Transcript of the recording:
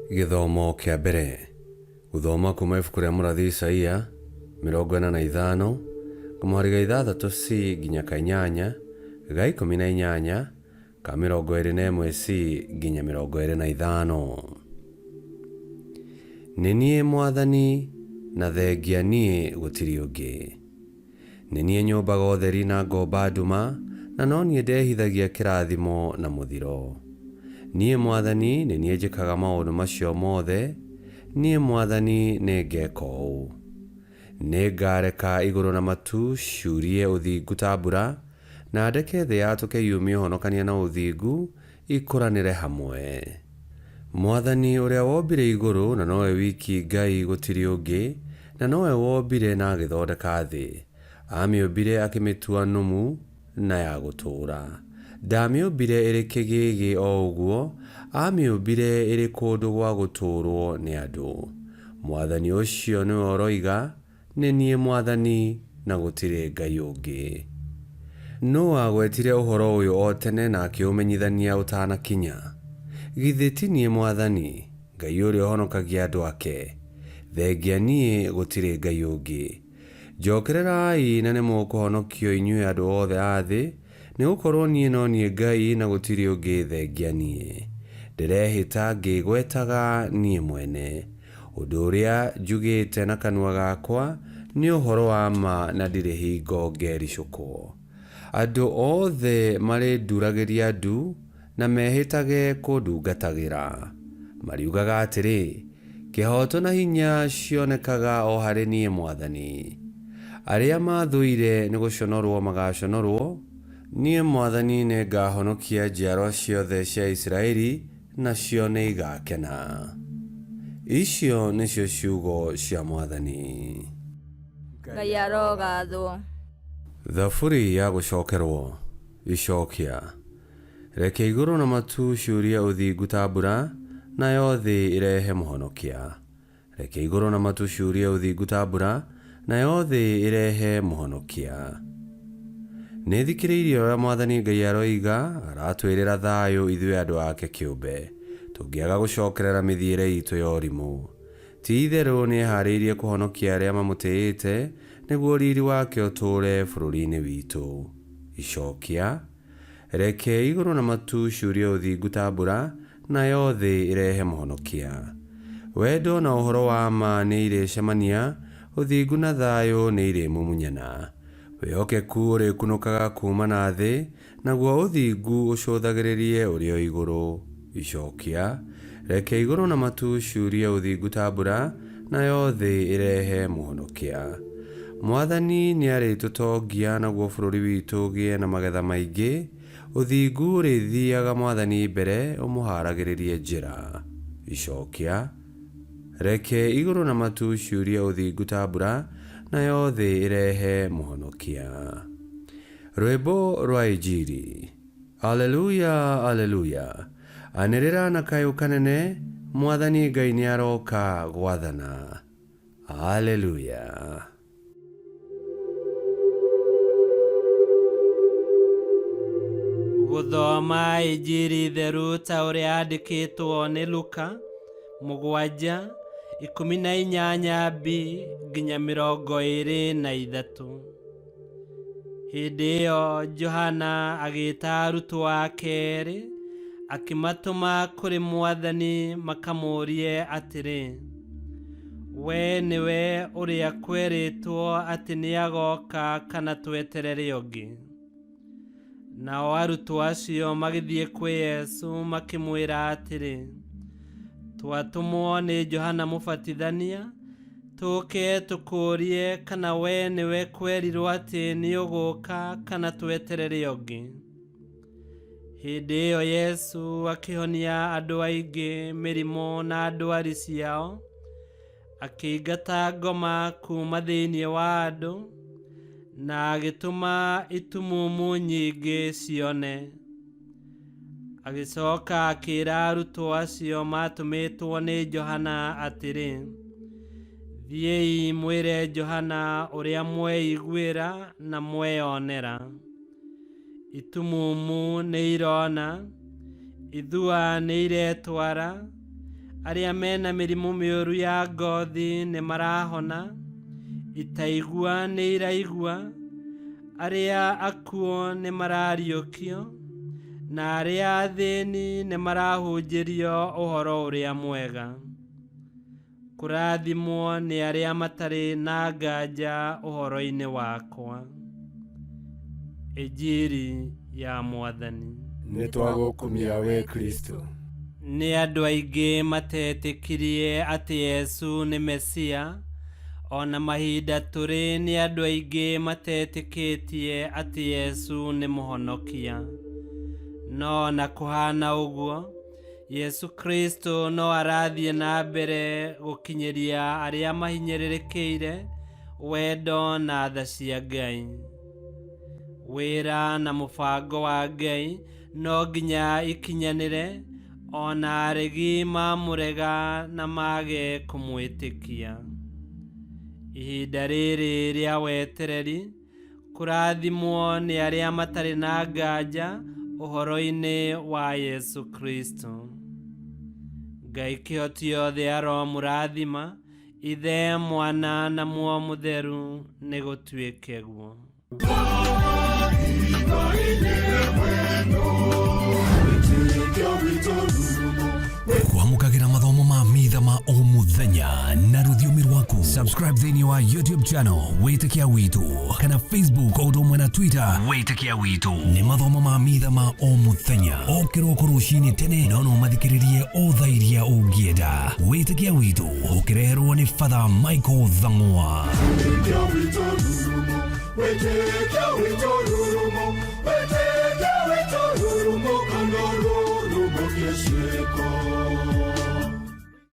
Githomo kia mbere guthoma kuma ibuku ria murathi Isaia 45 kumuhari ga 6 nginya ka 8 ga 18 ka 21 nginya 25. Nĩ niĩ Mwathani na thengia niĩ gũtirĩ ũngĩ. Nĩ niĩ nyũmbaga ũtheri na ngomba nduma, na no niĩ ndehithagia kĩrathimo na mũthiro. Niĩ Mwathani nĩ niĩ njĩkaga maũndũ macio mothe. Niĩ Mwathani nĩ ngeka ũũ. Nĩ ngareka igũrũ na matu ciurie ũthingu ta mbura, na ndeke thĩ yatũke yumie ũhonokania na ũthingu ikũranĩre hamwe. Mwathani ũrĩa wombire igũrũ na nowe wiki Ngai gũtirĩ ũngĩ, na nowe wombire na agĩthondeka thĩ. Amĩũmbire akĩmĩtua nũmu na ya gũtũũra. Ndamĩũmbire ĩrĩ kĩgĩgĩ o ũguo, amĩũmbire ĩrĩ kũndũ gwa gũtũũrwo nĩ andũ. Mwathani ũcio nĩwe ũroiga, nĩ niĩ Mwathani na gũtirĩ Ngai ũngĩ. Nũũ wagwetire ũhoro ũyũ o tene na akĩũmenyithania ũtanakinya? Githĩ ti niĩ Mwathani, Ngai ũrĩa ũhonokagia andũ ake? Thengia niĩ gũtirĩ Ngai ũngĩ. Njokererai na nĩmũkũhonokio inyuĩ andũ othe a thĩ, nĩgũkorwo niĩ no niĩ Ngai na gũtirĩ ũngĩ thengia niĩ. Ndĩrehĩta ngĩgwetaga niĩ mwene. Ũndũ ũrĩa njugĩte na kanua gakwa nĩ ũhoro wa ma na ndirĩ hingo ngericũkwo. Andũ othe marĩnduragĩria ndu na mehĩtage kũndungatagĩra. Mariugaga atĩrĩ, kĩhoto na hinya cionekaga o harĩ niĩ Mwathani. Arĩa mathũire nĩ gũconorwo magaconorwo. Niĩ Mwathani nĩ ngahonokia njiarwa ciothe cia Isiraeli, nacio nĩ igakena. Icio nĩcio ciugo cia Mwathani. Ngai arogathwo. Thaburi ya gũcokerwo. Icokia. Reke igũrũ na matu ciurie ũthingu ta mbura, nayo thĩ irehe mũhonokia. Reke igũrũ na matu ciurie ũthingu ta mbura, nayo thĩ irehe mũhonokia. Nĩ thikĩrĩirie ũrĩa Mwathani Ngai aroiga, aratwĩrĩra thayũ ithuĩ andũ ake kĩũmbe, tũngĩaga gũcokerera mĩthiĩre itũ ya ũrimũ. Ti-itherũ nĩ eharĩirie kũhonokia arĩa mamũtĩĩte, nĩguo riri wake ũtũũre bũrũri-inĩ witũ. Icokia. Reke igũrũ na matu ciurie ũthingu ta mbura, nayo thĩ irehe mũhonokia. Wendo na ũhoro wa ma nĩ irĩcemania, ũthingu na thayũ nĩ irĩmumunyana. Wĩhokeku ũrĩkunũkaga kuma na thĩ, naguo ũthingu ũcũthagĩrĩrie ũrĩ o igũrũ. Icokia. Reke igũrũ na matu ciurie ũthingu ta mbura, nayo thĩ irehe mũhonokia. Mwathani nĩ arĩtũtongia, naguo bũrũri witũ ũgĩe na magetha maingĩ. Ũthingu ũrĩthiaga Mwathani mbere, ũmũharagĩrĩrie njĩra. Icokia. Reke igũrũ na matu ciurie ũthingu ta mbura, nayo thĩ irehe mũhonokia. Rwĩmbo rwa Injili. Aleluya, aleluya. Anĩrĩra na kayũ kanene, Mwathani Ngai nĩ aroka gwathana. Aleluya. Gũthoma Injili theru ta ũrĩa yandĩkĩtwo nĩ Luka 7:18b nginya 23. Hĩndĩ ĩyo Johana agĩĩta arutwo ake erĩ, akĩmatũma kũrĩ Mwathani makamũũrie atĩrĩ, we nĩwe ũrĩa kwerĩtwo atĩ nĩ agoka kana tweterere ũngĩ? Nao arutwo acio magĩthiĩ kwĩ Yesu makĩmwĩra atĩrĩ, twatũmwo nĩ Johana Mũbatithania, tũke tũkũũrie kana we nĩwe kwerirwo atĩ nĩ ũgũka kana tweterere ũngĩ? Hĩndĩ ĩyo Yesu akĩhonia andũ aingĩ mĩrimũ na ndwari ciao, akĩingata ngoma kuma thĩinĩ wa andũ, na agĩtũma itumumu nyingĩ cione. Agĩcoka akĩĩra arutwo acio matũmĩtwo nĩ Johana atĩrĩ, thiĩi mwĩre Johana ũrĩa mweiguĩra na mweyonera. Itumumu nĩ irona, ithua nĩ iretwara, arĩa mena mĩrimũ mĩũru ya ngothi nĩ marahona, itaigua nĩ iraigua, arĩa akuo nĩ marariũkio, na arĩa athĩni nĩ marahunjĩrio ũhoro ũrĩa mwega. Kũrathimwo nĩ arĩa matarĩ na nganja ũhoro-inĩ wakwa. Injiri ya Mwathani. Nĩ twagũkumia we Kristo. Nĩ andũ aingĩ matetĩkirie atĩ Yesu nĩ Mesia, ona mahinda tũrĩ nĩ andũ aingĩ matetĩkĩtie atĩ Yesu nĩ mũhonokia. No na kũhana ũguo, Yesu Kristo no arathiĩ na mbere gũkinyĩria arĩa mahinyĩrĩrĩkĩire wendo na tha cia Ngai. Wĩra na mũbango wa Ngai no nginya ikinyanĩre, ona aregi mamũrega na mage kũmwĩtĩkia. Ihinda rĩrĩ rĩa wetereri, kũrathimwo nĩ arĩa matarĩ na nganja ũhoro-inĩ wa Yesu Kristo. Ngai kĩhoti yothe aromũrathima, Ithe, Mwana na Muoyo Mũtheru, nĩ gũtuĩke guo. Kwamũkagĩra mathomo ma mitha ma o mũthenya na rũthiomi rwaku. Subscribe thĩinĩ wa YouTube channel Wĩtĩkia Witũ, kana Facebook o ũndũ ũmwe na Twitter Wĩtĩkia Witũ. Nĩ mathomo ma mitha ma o mũthenya, o kĩroko rũcinĩ tene, no mathikĩrĩrie o thaa iria ũngĩenda. Wĩtĩkia Witũ ũkĩreherwo nĩ Father Michael Thang'wa. Wĩtĩkia Witũ rurumo, Wĩtĩkia Witũ rurumo, Wĩtĩkia Witũ rurumo, kana rurumo kĩciĩko.